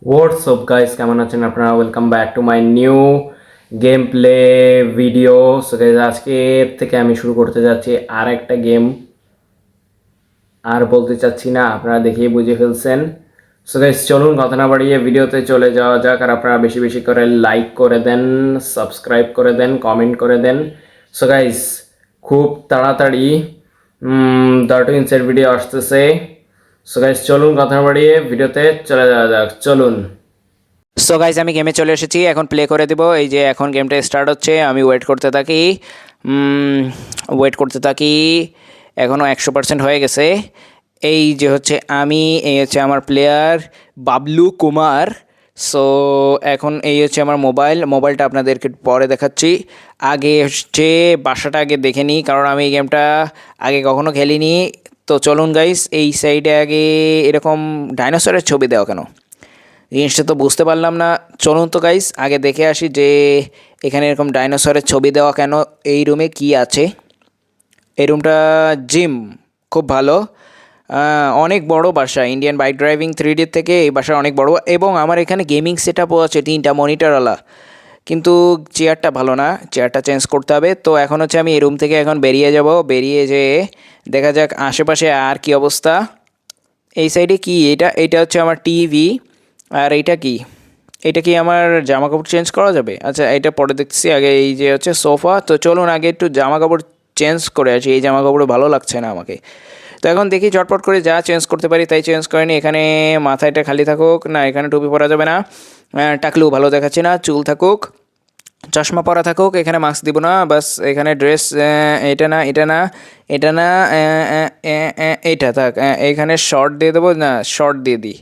WhatsApp guys, কেমন আছেন আপনারা? Welcome back to my new game play video. So guys, আজকে থেকে আমি শুরু করতে যাচ্ছি আর একটা গেম। আর বলতে চাচ্ছি না, আপনারা দেখেই বুঝে ফেলছেন। সো গাইস, চলুন কথা না বাড়িয়ে ভিডিওতে চলে যাওয়া যাক। আর আপনারা বেশি বেশি করে লাইক করে দেন, সাবস্ক্রাইব করে দেন, কমেন্ট করে দেন। সো গাইস, খুব তাড়াতাড়ি 13 ইঞ্চের ভিডিও আসতেছে। সো গাইস, চলুন কথা না বাড়িয়ে ভিডিওতে চলে যাওয়া যাক, চলুন। সো গাইজ আমি গেমে চলে এসেছি, এখন প্লে করে দেবো। এই যে এখন গেমটা স্টার্ট হচ্ছে, আমি ওয়েট করতে থাকি। ওয়েট করতে থাকি, এখনও 100% হয়ে গেছে। এই যে হচ্ছে আমি, এই হচ্ছে আমার প্লেয়ার বাবলু কুমার। সো এখন এই হচ্ছে আমার মোবাইলটা আপনাদেরকে পরে দেখাচ্ছি। আগে হচ্ছে বাসাটা আগে দেখে নিই, কারণ আমি এই গেমটা আগে কখনো খেলিনি। তো চলুন গাইস, এই সাইডে আগে এরকম ডাইনোসরের ছবি দেওয়া কেন, জিনিসটা তো বুঝতে পারলাম না। চলুন তো গাইস আগে দেখে আসি যে এখানে এরকম ডাইনোসরের ছবি দেওয়া কেন। এই রুমে কি আছে? এই রুমটা জিম, খুব ভালো। অনেক বড় বাসা, ইন্ডিয়ান বাইক ড্রাইভিং 3D থেকে এই বাসা অনেক বড়, এবং আমার এখানে গেমিং সেট আপও আছে 3টা মনিটরওয়ালা। কিন্তু চেয়ারটা ভালো না, চেয়ারটা চেঞ্জ করতে হবে। তো এখন হচ্ছে আমি এই রুম থেকে এখন বেরিয়ে যাব, বেরিয়ে যেয়ে দেখা যাক আশেপাশে আর কি অবস্থা। এই সাইডে কি? এটা হচ্ছে আমার টিভি। আর এইটা কি? এটা কি আমার জামা কাপড় চেঞ্জ করা যাবে? আচ্ছা, এটা পরে দেখছি। আগে এই যে হচ্ছে সোফা। তো চলুন আগে একটু জামা কাপড় চেঞ্জ করে আসি, এই জামা কাপড় ভালো লাগছে না আমাকে। তো এখন দেখি চটপট করে যা চেঞ্জ করতে পারি তাই চেঞ্জ করে নি। এখানে মাথাটা খালি থাকুক, না এখানে টুপি পরা যাবে না, টাকলু ভালো দেখাচ্ছে না, চুল থাকুক, চশমা পরা থাকুক, এখানে মাস্ক দিব না, বাস এখানে ড্রেস এটা না, এটা না, এটা না, এটা থাক, এখানে শর্ট দিয়ে দেবো, না শর্ট দিয়ে দিই।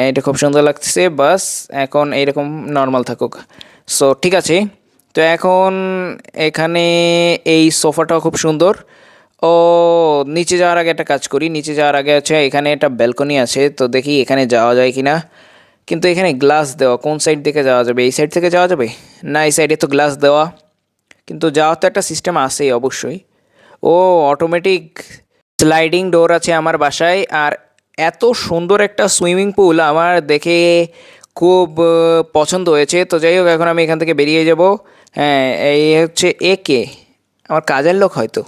এটা খুব সুন্দর লাগছে, বাস এখন এইরকম নর্মাল থাকুক। সো ঠিক আছে। তো এখন এখানে এই সোফাটাও খুব সুন্দর। ও, নিচে যাওয়ার আগে একটা কাজ করি, নিচে যাওয়ার আগে হচ্ছে এখানে একটা ব্যালকনি আছে, তো দেখি এখানে যাওয়া যায় কি না। কিন্তু এখানে গ্লাস দেওয়া, কোন সাইড থেকে যাওয়া যাবে? এই সাইড থেকে যাওয়া যাবে? না, এই সাইডে তো গ্লাস দেওয়া, কিন্তু যাওয়ার তো একটা সিস্টেম আছেই অবশ্যই। ও, অটোমেটিক স্লাইডিং ডোর আছে আমার বাসায়। আর এত সুন্দর একটা সুইমিং পুল আমার দেখে খুব পছন্দ হয়েছে। তো যাই হোক, এখন আমি এখান থেকে বেরিয়ে যাব। হ্যাঁ, এই হচ্ছে একে আমার কাজের লোক হয়তো।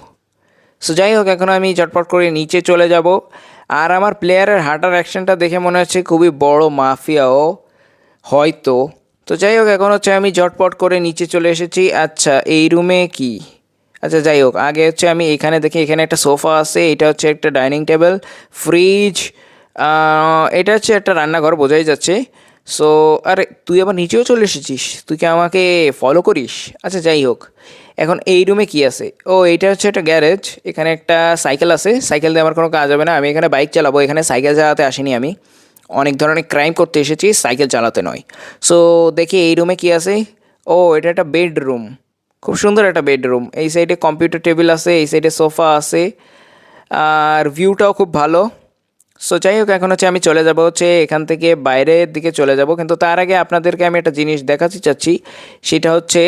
সো যাই হোক, এখন আমি চটপট করে নিচে চলে যাব। আর আমার প্লেয়ারের হাঁটার অ্যাকশনটা দেখে মনে হচ্ছে খুবই বড় মাফিয়াও হয়তো। তো যাই হোক, এখন হচ্ছে আমি ঝটপট করে নিচে চলে এসেছি। আচ্ছা, এই রুমে কি? আচ্ছা যাই হোক, আগে হচ্ছে আমি এখানে দেখি, এখানে একটা সোফা আছে, এটা হচ্ছে একটা ডাইনিং টেবিল, ফ্রিজ, এটা হচ্ছে একটা রান্নাঘর বোঝাই যাচ্ছে। সো আরে তুই আবার নিচেও চলে এসেছিস, তুই কি আমাকে ফলো করিস? আচ্ছা যাই হোক, এখন এই রুমে কি আছে? ও, এইটা হচ্ছে একটা গ্যারেজ, এখানে একটা সাইকেল আছে, সাইকেল দিয়ে আমার কোনো কাজ হবে না, আমি এখানে বাইক চালাবো, এখানে সাইকেল চালাতে আসিনি আমি, অনেক ধরনের ক্রাইম করতে এসেছি, সাইকেল চালাতে নয়। সো দেখি এই রুমে কি আছে। ও, এটা একটা বেডরুম, খুব সুন্দর একটা বেডরুম। এই সাইডে কম্পিউটার টেবিল আছে, এই সাইডে সোফা আছে, আর ভিউটাও খুব ভালো। সো যাই হোক, এখন হচ্ছে আমি চলে যাব হচ্ছে এখান থেকে বাইরের দিকে চলে যাব, কিন্তু তার আগে আপনাদেরকে আমি একটা জিনিস দেখাতে চাচ্ছি। সেটা হচ্ছে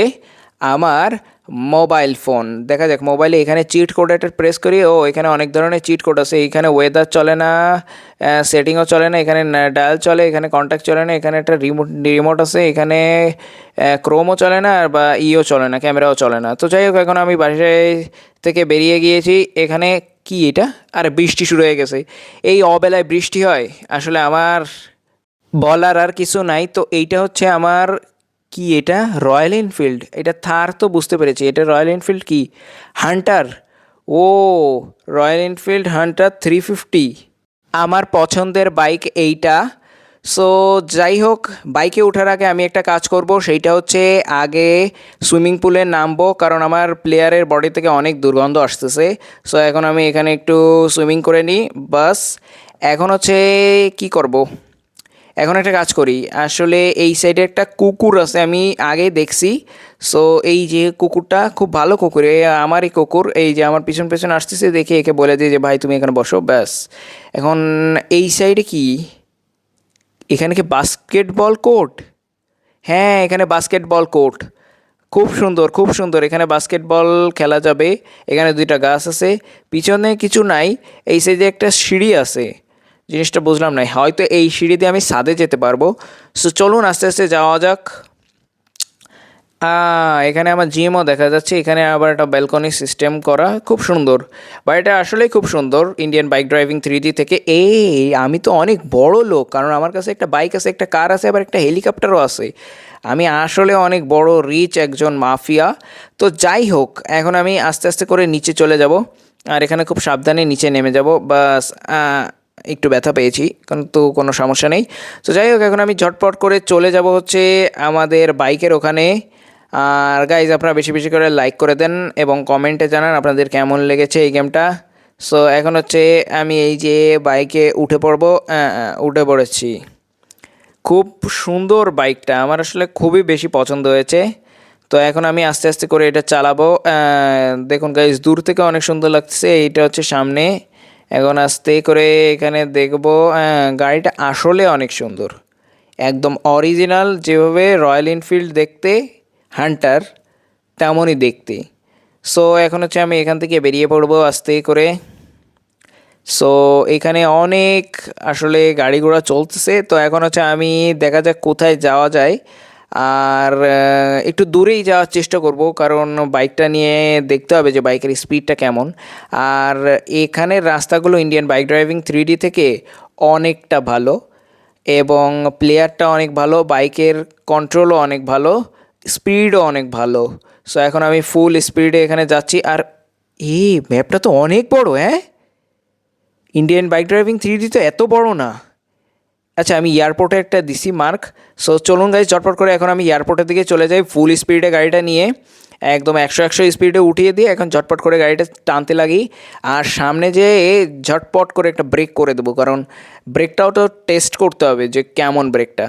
আমার মোবাইল ফোন। দেখা যাক মোবাইলে এখানে চিট কোড একটা প্রেস করি। ও, এখানে অনেক ধরনের চিট কোড আছে, এখানে ওয়েদার চলে না, সেটিংও চলে না, এখানে ডায়াল চলে, এখানে কন্ট্যাক্ট চলে না, এখানে একটা রিমোট আছে, এখানে ক্রোমও চলে না, আর বা ইও চলে না, ক্যামেরাও চলে না। তো যাই হোক, এখন আমি বাসায় থেকে বেরিয়ে গিয়েছি। এখানে কি এটা? আরে বৃষ্টি শুরু হয়ে গেছে, এই অবেলায় বৃষ্টি হয়? আসলে আমার বলার আর কিছু নাই। তো এইটা হচ্ছে আমার কি, এটা রয়্যাল এনফিল্ড, এটা থার তো বুঝতে পেরেছি, এটা রয়্যাল এনফিল্ড কি হান্টার। ও, রয়্যাল এনফিল্ড হান্টার 350, আমার পছন্দের বাইক এইটা। সো যাই হোক, বাইকে ওঠার আগে আমি একটা কাজ করব, সেইটা হচ্ছে আগে সুইমিং পুলে নামবো, কারণ আমার প্লেয়ারের বডি থেকে অনেক দুর্গন্ধ আসতেছে। সো এখন আমি এখানে একটু সুইমিং করে নিই, বাস। এখন হচ্ছে কি করব, এখন একটা কাজ করি। আসলে এই সাইডে একটা কুকুর আছে, আমি আগে দেখছি। সো এই যে কুকুরটা খুব ভালো কুকুর, আমারই কুকুর, এই যে আমার পিছন পিছন আসতেছে, দেখে একে বলে দিই যে ভাই তুমি এখানে বসো, ব্যাস। এখন এই সাইডে কি? এখানে কি বাস্কেটবল কোর্ট? হ্যাঁ, এখানে বাস্কেটবল কোর্ট, খুব সুন্দর খুব সুন্দর, এখানে বাস্কেটবল খেলা যাবে। এখানে দুইটা গাছ আছে, পিছনে কিছু নাই। এই সাইডে একটা সিঁড়ি আছে, জিনিসটা বুঝলাম না, হয়তো এই সিঁড়ি দিয়ে আমি ছাদে যেতে পারবো। সো চলুন আস্তে আস্তে যাওয়া যাক। এখানে আমার জিমও দেখা যাচ্ছে, এখানে আবার একটা ব্যালকনি সিস্টেম করা, খুব সুন্দর। বাড়িটা আসলেই খুব সুন্দর ইন্ডিয়ান বাইক ড্রাইভিং 3D থেকে। আমি তো অনেক বড় লোক, কারণ আমার কাছে একটা বাইক আছে, একটা কার আছে, আবার একটা হেলিকপ্টারও আছে। আমি আসলে অনেক বড় রিচ একজন মাফিয়া। তো যাই হোক, এখন আমি আস্তে আস্তে করে নিচে চলে যাব, আর এখানে খুব সাবধানে নিচে নেমে যাব। বাস একটু ব্যথা পেয়েছি, কিন্তু কোনো সমস্যা নেই। তো যাই হোক, এখন আমি ঝটপট করে চলে যাব হচ্ছে আমাদের বাইকের ওখানে। আর গাইজ, আপনারা বেশি বেশি করে লাইক করে দেন এবং কমেন্টে জানান আপনাদের কেমন লেগেছে এই গেমটা। সো এখন হচ্ছে আমি এই যে বাইকে উঠে পড়বো, উঠে পড়েছি। খুব সুন্দর বাইকটা, আমার আসলে খুবই বেশি পছন্দ হয়েছে। তো এখন আমি আস্তে আস্তে করে এটা চালাবো। দেখুন গাইজ, দূর থেকে অনেক সুন্দর লাগছে। এইটা হচ্ছে সামনে, এখন আস্তে করে এখানে দেখবো। গাড়িটা আসলে অনেক সুন্দর, একদম অরিজিনাল, যেভাবে রয়্যাল এনফিল্ড দেখতে হান্টার তেমনই দেখতে। সো এখন হচ্ছে আমি এখান থেকে বেরিয়ে পড়বো আস্তে করে। সো এখানে অনেক আসলে গাড়ি ঘোড়া চলতেছে। তো এখন হচ্ছে আমি দেখা যাক কোথায় যাওয়া যায়। আর একটু দূরেই যাওয়ার চেষ্টা করব, কারণ বাইকটা নিয়ে দেখতে হবে যে বাইকের স্পিডটা কেমন। আর এখানের রাস্তাগুলো ইন্ডিয়ান বাইক ড্রাইভিং 3D থেকে অনেকটা ভালো, এবং প্লেয়ারটা অনেক ভালো, বাইকের কন্ট্রোলও অনেক ভালো, স্পিডও অনেক ভালো। সো এখন আমি ফুল স্পিডে এখানে যাচ্ছি। আর এই ম্যাপটা তো অনেক বড়, হ্যাঁ, ইন্ডিয়ান বাইক ড্রাইভিং 3D তো এত বড় না। আচ্ছা, আমি এয়ারপোর্টে একটা দিছি মার্ক। সো চলুন গাইজ, চটপট করে এখন আমি এয়ারপোর্টের দিকে চলে যাই ফুল স্পিডে গাড়িটা নিয়ে, একদম 100 স্পিডে উঠিয়ে দিয়ে এখন ঝটপট করে গাড়িটা টানতে লাগি। আর সামনে যে ঝটপট করে একটা ব্রেক করে দেবো, কারণ ব্রেকটাও তো টেস্ট করতে হবে যে কেমন ব্রেকটা।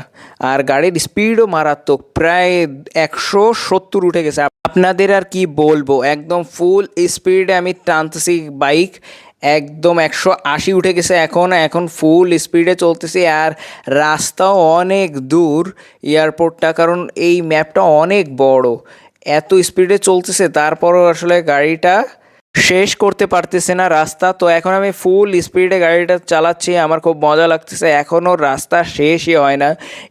আর গাড়ির স্পিডও মারাত্মক, প্রায় 170 উঠে গেছে। আপনাদের আর কি বলবো, একদম ফুল স্পিডে আমি টানতেছি বাইক, একদম 180 উঠে গেছে এখন। এখন ফুল স্পিডে চলতেছি, আর রাস্তাও অনেক দূর এয়ারপোর্টটা, কারণ এই ম্যাপটা অনেক বড়। এত স্পিডে চলতেছে, তারপরও আসলে গাড়িটা শেষ করতে পারতেছে না রাস্তা। তো এখন আমি ফুল স্পিডে গাড়িটা চালাচ্ছি, আমার খুব মজা লাগতেছে। এখনও রাস্তা শেষই হয় না,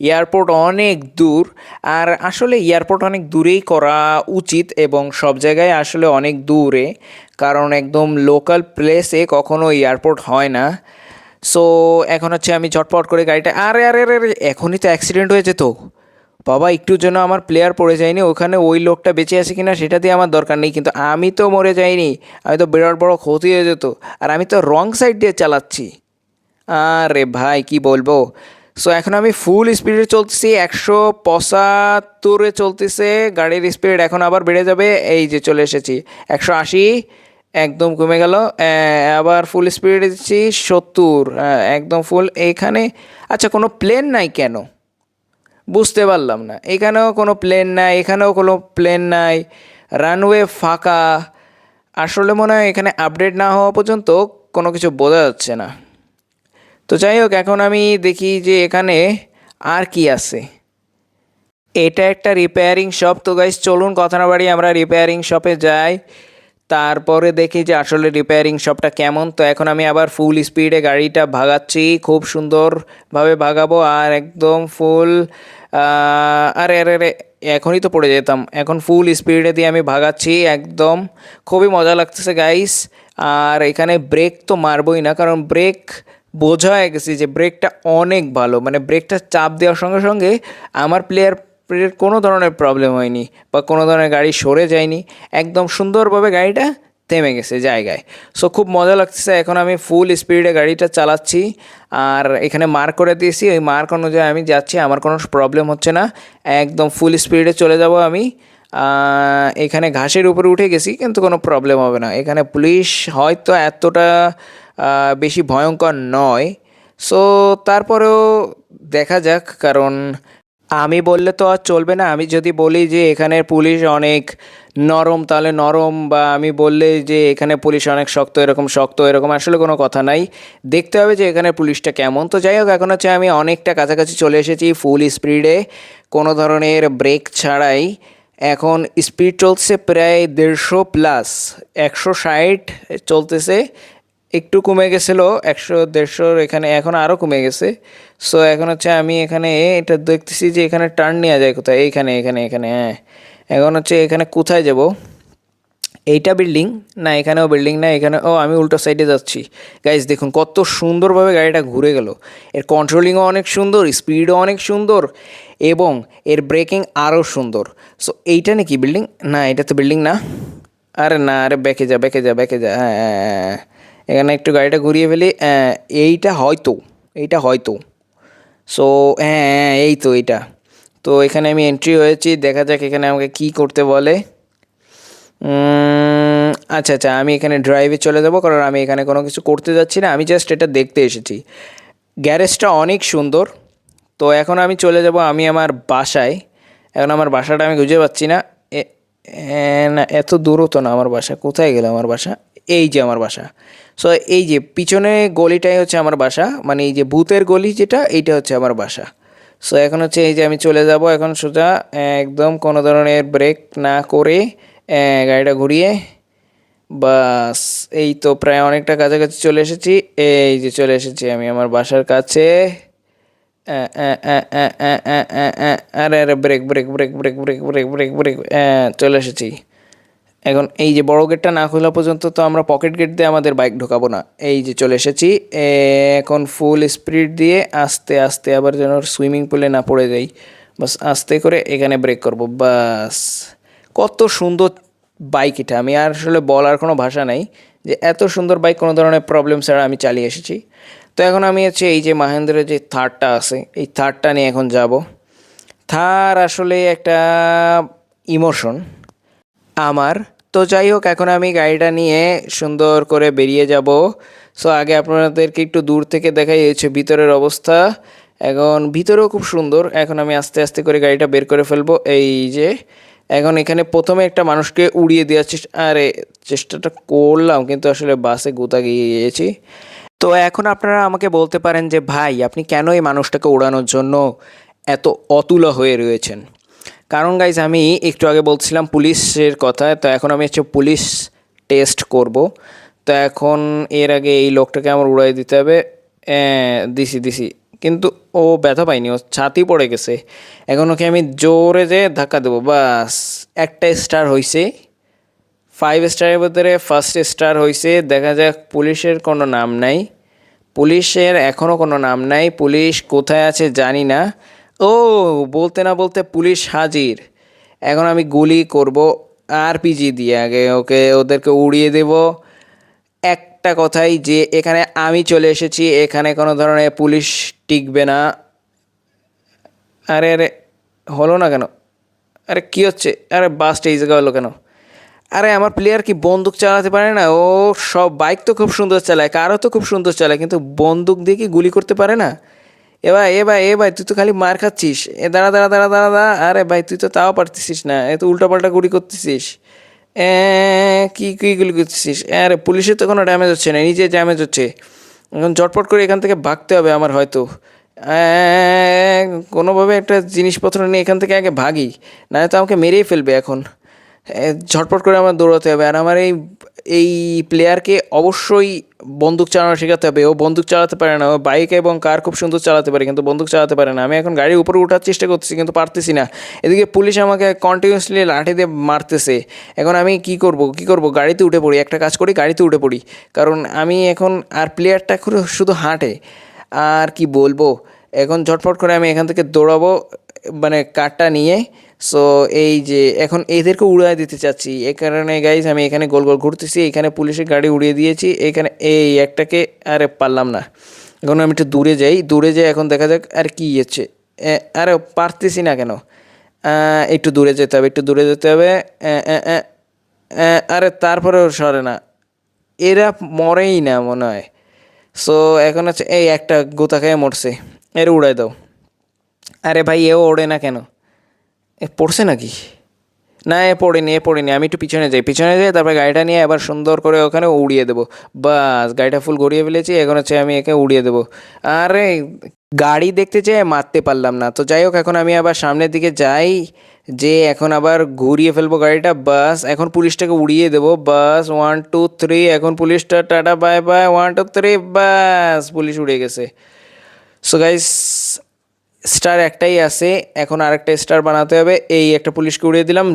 এয়ারপোর্ট অনেক দূর। আর আসলে এয়ারপোর্ট অনেক দূরেই করা উচিত, এবং সব জায়গায় আসলে অনেক দূরে, কারণ একদম লোকাল প্লেসে কখনো এয়ারপোর্ট হয় না। সো এখন হচ্ছে আমি ঝটপট করে গাড়িটা, আরে আরে আরে আরে, এখনই তো অ্যাক্সিডেন্ট হয়ে যেত বাবা। একটুর জন্য আমার প্লেয়ার পড়ে যায়নি, ওখানে ওই লোকটা বেঁচে আছে কিনা সেটা দিয়ে আমার দরকার নেই, কিন্তু আমি তো মরে যাইনি, আমি তো বিরাট বড় ক্ষতি হয়ে যেত। আর আমি তো রং সাইড দিয়ে চালাচ্ছি, আরে ভাই কি বলবো। সো এখন আমি ফুল স্পিডে চলতেছি, 175-এ চলতেছে গাড়ির স্পিড, এখন আবার বেড়ে যাবে। এই যে চলে এসেছি 180, একদম কমে গেল। আবার ফুল স্পিডে দিচ্ছি 70, একদম ফুল। এইখানে আচ্ছা, কোনো প্লেন নাই কেন বুঝতে পারলাম না। এখানেও কোনো প্লেন নাই, এখানেও কোনো প্লেন নাই, রানওয়ে ফাঁকা। আসলে মনে হয় এখানে আপডেট না হওয়া পর্যন্ত কোনো কিছু বোঝা যাচ্ছে না। তো যাই হোক, এখন আমি দেখি যে এখানে আর কি আছে। এটা একটা রিপেয়ারিং শপ। তো গাইস চলুন কথা না বাড়িয়ে আমরা রিপেয়ারিং শপে যাই, তারপরে দেখি যে আসলে রিপেয়ারিং শপটা কেমন। তো এখন আমি আবার ফুল স্পিডে গাড়িটা ভাগাচ্ছি, খুব সুন্দরভাবে ভাগাবো, আর একদম ফুল, আরে আরে আরে, এখনই তো পড়ে যেতাম। এখন ফুল স্পিডে দিয়ে আমি ভাগাচ্ছি, একদম খুবই মজা লাগতেছে গাইস। আর এখানে ব্রেক তো মারবই না, কারণ ব্রেক বোঝা হয়ে গেছি যে ব্রেকটা অনেক ভালো, মানে ব্রেকটা চাপ দেওয়ার সঙ্গে সঙ্গে আমার প্লেয়ার কোনো ধরনের প্রবলেম হয়নি, বা কোনো ধরনের গাড়ি সরে যায়নি, একদম সুন্দরভাবে গাড়িটা থেমে গেছে জায়গায়। সো খুব মজা লাগতেছে। এখন আমি ফুল স্পিডে গাড়িটা চালাচ্ছি, আর এখানে মার্ক করে দিয়েছি, ওই মার্ক অনুযায়ী আমি যাচ্ছি, আমার কোনো প্রবলেম হচ্ছে না, একদম ফুল স্পিডে চলে যাব আমি। এখানে ঘাসের উপরে উঠে গেছি, কিন্তু কোনো প্রবলেম হবে না। এখানে পুলিশ হয়তো এতটা বেশি ভয়ঙ্কর নয়। সো তারপরেও দেখা যাক, কারণ আমি বললে তো আর চলবে না। আমি যদি বলি যে এখানের পুলিশ অনেক নরম, তাহলে নরম, বা আমি বললে যে এখানে পুলিশ অনেক শক্ত, এরকম শক্ত, এরকম আসলে কোনো কথা নাই। দেখতে হবে যে এখানে পুলিশটা কেমন। তো যাই হোক, এখন হচ্ছে আমি অনেকটা কাছাকাছি চলে এসেছি ফুল স্পিডে, কোনো ধরনের ব্রেক ছাড়াই। এখন স্পিড চলছে প্রায় 150+, 160 চলতেছে, একটু কমে গেছিলো 100-150 এখানে, এখন আরও কমে গেছে। সো এখন হচ্ছে আমি এখানে এটা দেখতেছি যে এখানে টার্ন নেওয়া যায় কোথায়, এইখানে এখানে এখানে, হ্যাঁ। এখন হচ্ছে এখানে কোথায় যাব, এইটা বিল্ডিং না, এখানেও বিল্ডিং না, এখানে ও আমি উল্টো সাইডে যাচ্ছি। গাইজ দেখুন কত সুন্দরভাবে গাড়িটা ঘুরে গেল। এর কন্ট্রোলিংও অনেক সুন্দর, স্পিডও অনেক সুন্দর, এবং এর ব্রেকিং আরও সুন্দর। সো এইটা নাকি বিল্ডিং? না, এটা তো বিল্ডিং না। আরে না, আরে ব্যাকে যা ব্যাকে যা ব্যাকে যা, হ্যাঁ হ্যাঁ হ্যাঁ হ্যাঁ। এখানে একটু গাড়িটা ঘুরিয়ে ফেলি। এইটা হয়তো, এইটা হয়তো। সো হ্যাঁ হ্যাঁ, এই তো এইটা। তো এখানে আমি এন্ট্রি হয়েছি, দেখা যাক এখানে আমাকে কী করতে বলে। আচ্ছা আচ্ছা, আমি এখানে ড্রাইভে চলে যাব, কারণ আমি এখানে কোনো কিছু করতে যাচ্ছি না, আমি জাস্ট এটা দেখতে এসেছি। গ্যারেজটা অনেক সুন্দর। তো এখন আমি চলে যাব আমি আমার বাসায়। এখন আমার বাসাটা আমি খুঁজে পাচ্ছি না। না, এত দূরও তো না আমার বাসা, কোথায় গেল আমার বাসা? এই যে আমার বাসা। সো এই যে পিছনে গলিটাই হচ্ছে আমার বাসা, মানে এই যে ভূতের গলি যেটা, এইটা হচ্ছে আমার বাসা। সো এখন হচ্ছে এই যে আমি চলে যাব এখন সোজা, একদম কোনো ধরনের ব্রেক না করে গাড়িটা ঘুরিয়ে। বাস, এই তো প্রায় অনেকটা কাছাকাছি চলে এসেছি। এই যে চলে এসেছি আমি আমার বাসার কাছে। আরে আরে, break break break break break break break break, চলে এসেছি। এখন এই যে বড় গেটটা না খোলা পর্যন্ত তো আমরা পকেট গেট দিয়ে আমাদের বাইক ঢোকাবো না। এই যে চলে এসেছি। এখন ফুল স্পিড দিয়ে আস্তে আস্তে, আবার যেন সুইমিং পুলে না পড়ে যাই, বাস আস্তে করে এখানে ব্রেক করব। বাস, কত সুন্দর বাইক এটা, আমি আর আসলে বলার কোনো ভাষা নাই যে এত সুন্দর বাইক কোনো ধরনের প্রবলেম ছাড়া আমি চালিয়ে এসেছি। তো এখন আমি হচ্ছে এই যে মাহেন্দ্রের যে থারটা আছে, এই থারটা নিয়ে এখন যাব। থার আসলে একটা ইমোশন আমার। তো যাই হোক, এখন আমি গাড়িটা নিয়ে সুন্দর করে বেরিয়ে যাব। সো আগে আপনাদেরকে একটু দূর থেকে দেখাই হচ্ছে ভিতরের অবস্থা। এখন ভিতরেও খুব সুন্দর। এখন আমি আস্তে আস্তে করে গাড়িটা বের করে ফেলবো। এই যে এখন এখানে প্রথমে একটা মানুষকে উড়িয়ে দেওয়ার চেষ্টাটা করলাম, কিন্তু আসলে বাসে গুতা গিয়ে গিয়েছি। তো এখন আপনারা আমাকে বলতে পারেন যে ভাই, আপনি কেন এই মানুষটাকে উড়ানোর জন্য এত অতুলা হয়ে রয়েছেন? কারণ গাইজ, আমি একটু আগে বলছিলাম পুলিশের কথা, তো এখন আমি হচ্ছে পুলিশ টেস্ট করব। তো এখন এর আগে এই লোকটাকে আমার উড়াই দিতে হবে। দিছি দিছি, কিন্তু ও ব্যথা পায়নি, ও ছাতি পড়ে গেছে। এখন ওকে আমি জোরে যে ধাক্কা দেবো, বাস একটা স্টার হয়েছে। 5 স্টারের ভিতরে ফার্স্ট স্টার হয়েছে। দেখা যাক, পুলিশের কোনো নাম নাই, পুলিশের এখনও কোনো নাম নাই, পুলিশ কোথায় আছে জানি না। ও, বলতে না বলতে পুলিশ হাজির। এখন আমি গুলি করব আরপিজি দিয়ে, আগে ওদেরকে উড়িয়ে দেব। একটা কথাই যে এখানে আমি চলে এসেছি, এখানে কোনো ধরনের পুলিশ টিকবে না। আরে আরে, হলো না কেন? আরে কী হচ্ছে? আরে বাসটা এই জায়গায় হলো কেন? আরে আমার প্লেয়ার কি বন্দুক চালাতে পারে না? ও সব বাইক তো খুব সুন্দর চালায়, কারও তো খুব সুন্দর চালায়, কিন্তু বন্দুক দিয়ে কি গুলি করতে পারে না? এ ভাই তুই তো খালি মার খাচ্ছিস। দাঁড়া দাঁড়া দাঁড়া দাঁড়া দাঁড়া, আরে ভাই তুই তো তাও পারতেছিস না, এ তো উল্টাপাল্টা গুলি করতেছিস। এ, কি কি গুলি করতেছিস? আরে পুলিশের তো কোনো ড্যামেজ হচ্ছে না, নিজে ড্যামেজ হচ্ছে। এখন ঝটপট করে এখান থেকে ভাগতে হবে আমার হয়তো। এ, কোনোভাবে একটা জিনিসপত্র নিয়ে এখান থেকে আগে ভাগি, না তো আমাকে মেরেই ফেলবে এখন। ঝটপট করে আমার দৌড়াতে হবে। আর আমার এই এই প্লেয়ারকে অবশ্যই বন্দুক চালানো শেখাতে হবে। ও বন্দুক চালাতে পারে না, ও বাইক এবং কার খুব সুন্দর চালাতে পারে, কিন্তু বন্দুক চালাতে পারে না। আমি এখন গাড়ির উপরে ওঠার চেষ্টা করতেছি, কিন্তু পারতেছি না। এদিকে পুলিশ আমাকে কন্টিনিউয়াসলি লাঠি দিয়ে মারতেছে। এখন আমি কি করব? গাড়িতে উঠে পড়ি, একটা কাজ করি, গাড়িতে উঠে পড়ি। কারণ আমি এখন, আর প্লেয়ারটা শুধু হাঁটে। আর কি বলবো, এখন ঝটপট করে আমি এখান থেকে দৌড়াবো, মানে কারটা নিয়ে। সো এই যে এখন এদেরকে উড়িয়ে দিতে চাচ্ছি, এ কারণে গাইজ আমি এখানে গোল গোল ঘুরতেছি। এখানে পুলিশের গাড়ি উড়িয়ে দিয়েছি, এখানে এই একটাকে, আরে পারলাম না। এখন আমি একটু দূরে যাই এখন দেখা যাক আর কি হচ্ছে। আরে পারতেছি না কেন? একটু দূরে যেতে হবে, একটু দূরে যেতে হবে। আরে তারপরেও সরে না, এরা মরেই না মনে হয়। সো এখন হচ্ছে এই একটা গোতা খেয়ে মরছে, এর উড়াই দাও। আরে ভাই, এও ওড়ে না কেন? পড়ছে নাকি? না, এ পড়েনি। আমি একটু পিছনে যাই, তারপরে গাড়িটা নিয়ে আবার সুন্দর করে ওখানে উড়িয়ে দেবো। বাস, গাড়িটা ফুল ঘুরিয়ে ফেলেছি, এখন হচ্ছে আমি একে উড়িয়ে দেবো। আরে গাড়ি দেখতে যেয়ে মারতে পারলাম না। তো যাই হোক, এখন আমি আবার সামনের দিকে যাই, যে এখন আবার ঘুরিয়ে ফেলবো গাড়িটা। বাস এখন পুলিশটাকে উড়িয়ে দেবো। বাস 1 2 3, এখন পুলিশটা টাটা বাই বাই, 1 2 3, বাস পুলিশ উড়ে গেছে। সো গাইস, স্টার একটাই আছে, এখন আরেকটা স্টার বানাতে হবে। এই একটা পুলিশকে উড়িয়ে দিলাম,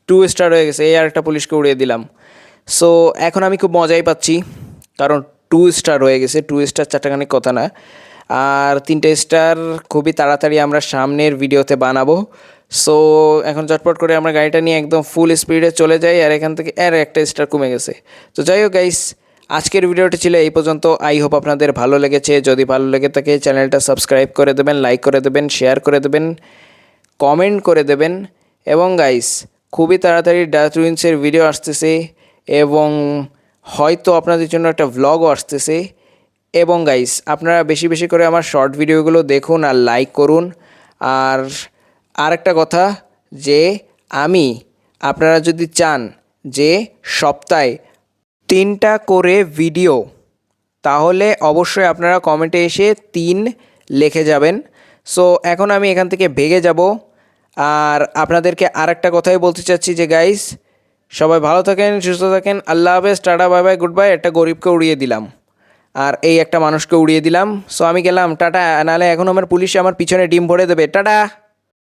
2 স্টার হয়ে গেছে। এই আরেকটা পুলিশকে উড়িয়ে দিলাম। সো এখন আমি খুব মজাই পাচ্ছি, কারণ 2 স্টার হয়ে গেছে। 2 স্টার চারটাখানি কথা না, আর 3টে স্টার খুবই তাড়াতাড়ি আমরা সামনের ভিডিওতে বানাবো। সো এখন চটপট করে আমরা গাড়িটা নিয়ে একদম ফুল স্পিডে চলে যাই, আর এখান থেকে একটা স্টার কমে গেছে। তো যাই হোক গাইস, আজকের ভিডিওটি ছিল এই পর্যন্ত। আই হোপ আপনাদের ভালো লেগেছে। যদি ভালো লেগে থাকে চ্যানেলটা সাবস্ক্রাইব করে দেবেন, লাইক করে দেবেন, শেয়ার করে দেবেন, কমেন্ট করে দেবেন। এবং গাইস, খুবই তাড়াতাড়ি ডাচ উইন্সের ভিডিও আসতেছে, এবং হয়তো আপনাদের জন্য একটা ভ্লগও আসতেছে। এবং গাইস, আপনারা বেশি বেশি করে আমার শর্ট ভিডিওগুলো দেখুন আর লাইক করুন। আর আরেকটা কথা, যে আমি, আপনারা যদি চান যে সপ্তাহে 3টা করে ভিডিও, তাহলে অবশ্যই আপনারা কমেন্টে এসে 3 লিখে যাবেন। সো এখন আমি এখান থেকে ভেগে যাব। আর আপনাদেরকে আরেকটা কথাই বলতে চাচ্ছি যে গাইস, সবাই ভালো থাকেন, সুস্থ থাকেন, আল্লাহ হাফেজ, tata bye bye, good bye. একটা গরিবকে উড়িয়ে দিলাম, আর এই একটা মানুষকে উড়িয়ে দিলাম। সো আমি গেলাম, টাটা। নাহলে এখন আমার পুলিশ আমার পিছনে ডিম ভরে দেবে। টাটা।